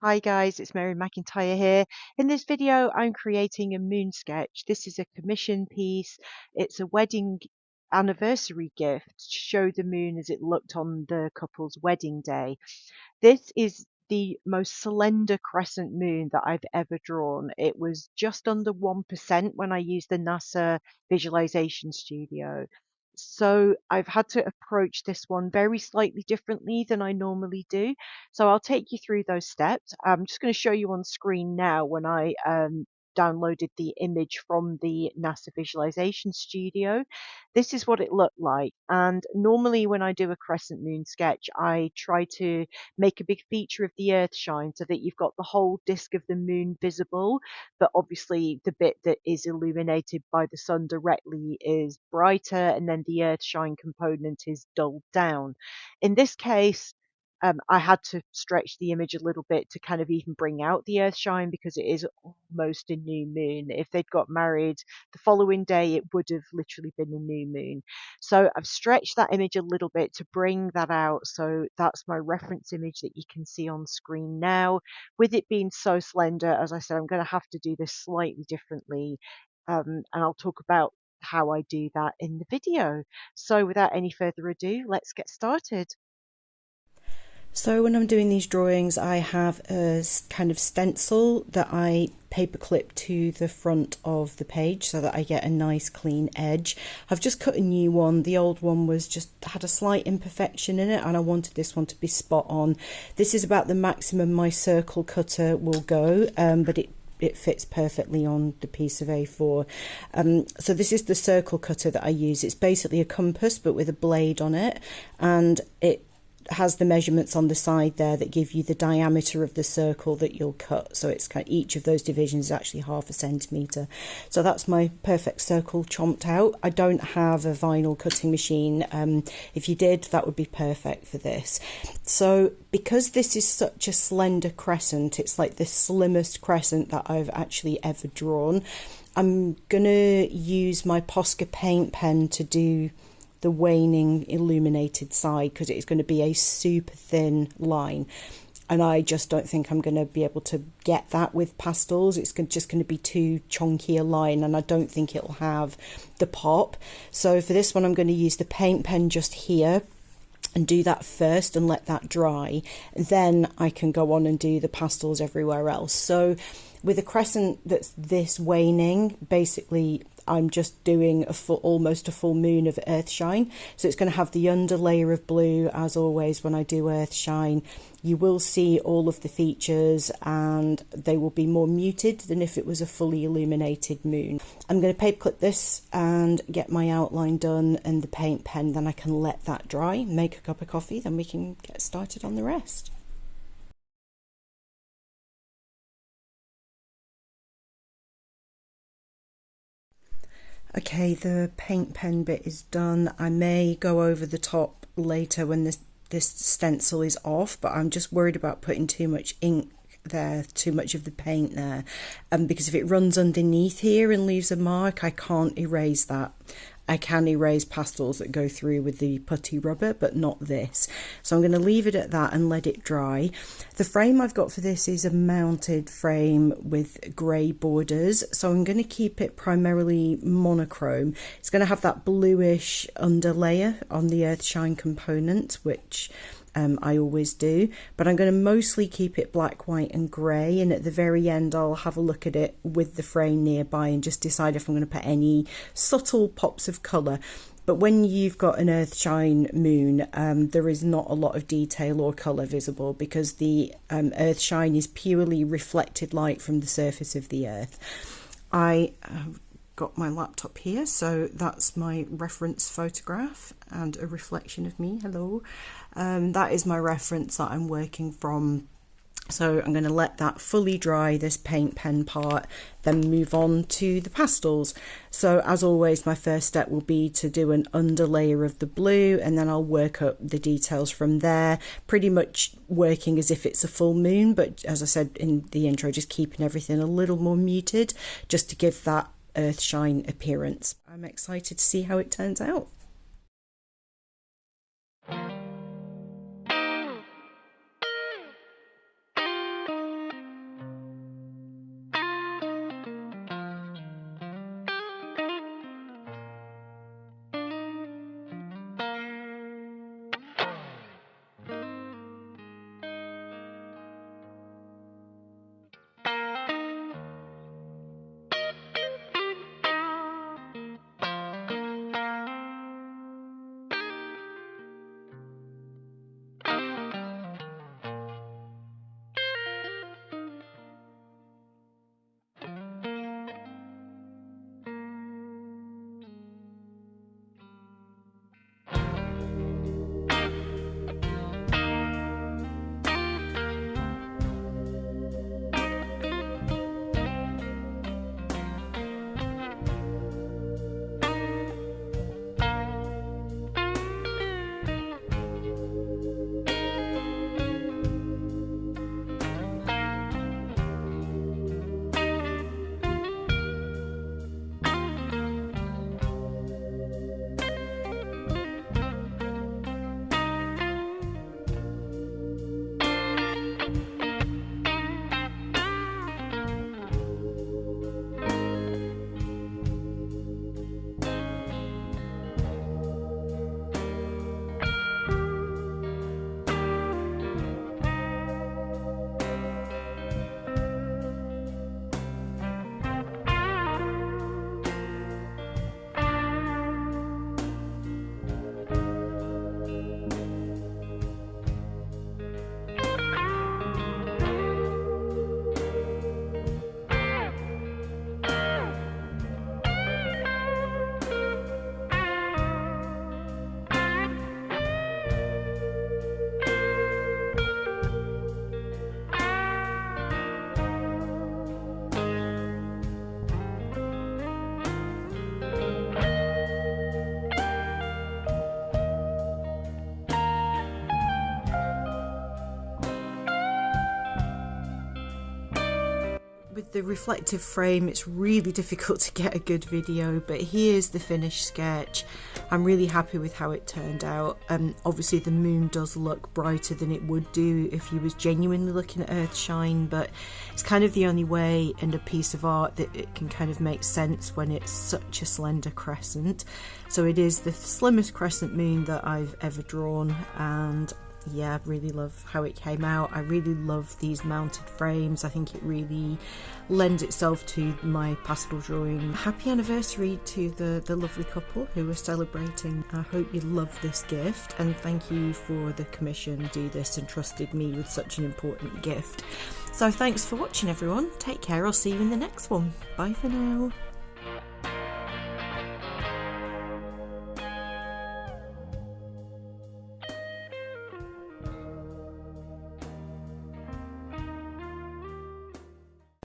Hi guys, it's Mary McIntyre here. In this video, I'm creating a moon sketch. This is a commission piece. It's a wedding anniversary gift to show the moon as it looked on the couple's wedding day. This is the most slender crescent moon that I've ever drawn. It was just under 1% when I used the NASA Visualization Studio. So I've had to approach this one very slightly differently than I normally do. So I'll take you through those steps. I'm just going to show you on screen now when I downloaded the image from the NASA Visualization Studio. This is what it looked like. And normally when I do a crescent moon sketch, I try to make a big feature of the earthshine so that you've got the whole disk of the moon visible, but obviously the bit that is illuminated by the sun directly is brighter, and then the earthshine component is dulled down. In this case, I had to stretch the image a little bit to kind of even bring out the earthshine because it is almost a new moon. If they'd got married the following day, it would have literally been a new moon. So I've stretched that image a little bit to bring that out. So that's my reference image that you can see on screen now. With it being so slender, as I said, I'm going to have to do this slightly differently. And I'll talk about how I do that in the video. So without any further ado, let's get started. So when I'm doing these drawings, I have a kind of stencil that I paperclip to the front of the page so that I get a nice clean edge. I've just cut a new one. The old one was just had a slight imperfection in it, and I wanted this one to be spot on. This is about the maximum my circle cutter will go, but it fits perfectly on the piece of A4. So this is the circle cutter that I use. It's basically a compass but with a blade on it, and it has the measurements on the side there that give you the diameter of the circle that you'll cut. So it's kind of, each of those divisions is actually 1/2 centimetre. So that's my perfect circle chomped out. I don't have a vinyl cutting machine. If you did, that would be perfect for this. So because this is such a slender crescent, it's like the slimmest crescent that I've actually ever drawn, I'm gonna use my Posca paint pen to do the waning illuminated side because it's going to be a super thin line, and I just don't think I'm going to be able to get that with pastels. It's just going to be too chunky a line, and I don't think it'll have the pop. So for this one, I'm going to use the paint pen just here and do that first and let that dry, and then I can go on and do the pastels everywhere else. So with a crescent that's this waning, basically I'm just doing almost a full moon of earthshine. So it's going to have the underlayer of blue, as always when I do earthshine. You will see all of the features and they will be more muted than if it was a fully illuminated moon. I'm going to paperclip this and get my outline done and the paint pen, then I can let that dry, make a cup of coffee, then we can get started on the rest. Okay, the paint pen bit is done. I may go over the top later when this stencil is off, but I'm just worried about putting too much ink there, too much of the paint there, because if it runs underneath here and leaves a mark, I can't erase that. I can erase pastels that go through with the putty rubber, but not this. So I'm going to leave it at that and let it dry. The frame I've got for this is a mounted frame with grey borders, so I'm going to keep it primarily monochrome. It's going to have that bluish underlayer on the earthshine component, which I always do, but I'm going to mostly keep it black, white and grey, and at the very end I'll have a look at it with the frame nearby and just decide if I'm going to put any subtle pops of colour. But when you've got an earthshine moon, there is not a lot of detail or colour visible because the earthshine is purely reflected light from the surface of the earth. I got my laptop here, so that's my reference photograph and a reflection of me. Hello. That is my reference that I'm working from. So I'm going to let that fully dry, this paint pen part, then move on to the pastels. So as always, my first step will be to do an underlayer of the blue, and then I'll work up the details from there, pretty much working as if it's a full moon, but as I said in the intro, just keeping everything a little more muted just to give that earthshine appearance. I'm excited to see how it turns out. With the reflective frame, it's really difficult to get a good video, but here's the finished sketch. I'm really happy with how it turned out. Obviously the moon does look brighter than it would do if you was genuinely looking at earthshine, but it's kind of the only way in a piece of art that it can kind of make sense when it's such a slender crescent. So it is the slimmest crescent moon that I've ever drawn, and yeah, I really love how it came out. I really love these mounted frames. I think it really lends itself to my pastel drawing. Happy anniversary to the lovely couple who are celebrating. I hope you love this gift, and thank you for the commission to do this and trusted me with such an important gift. So thanks for watching everyone. Take care. I'll see you in the next one. Bye for now.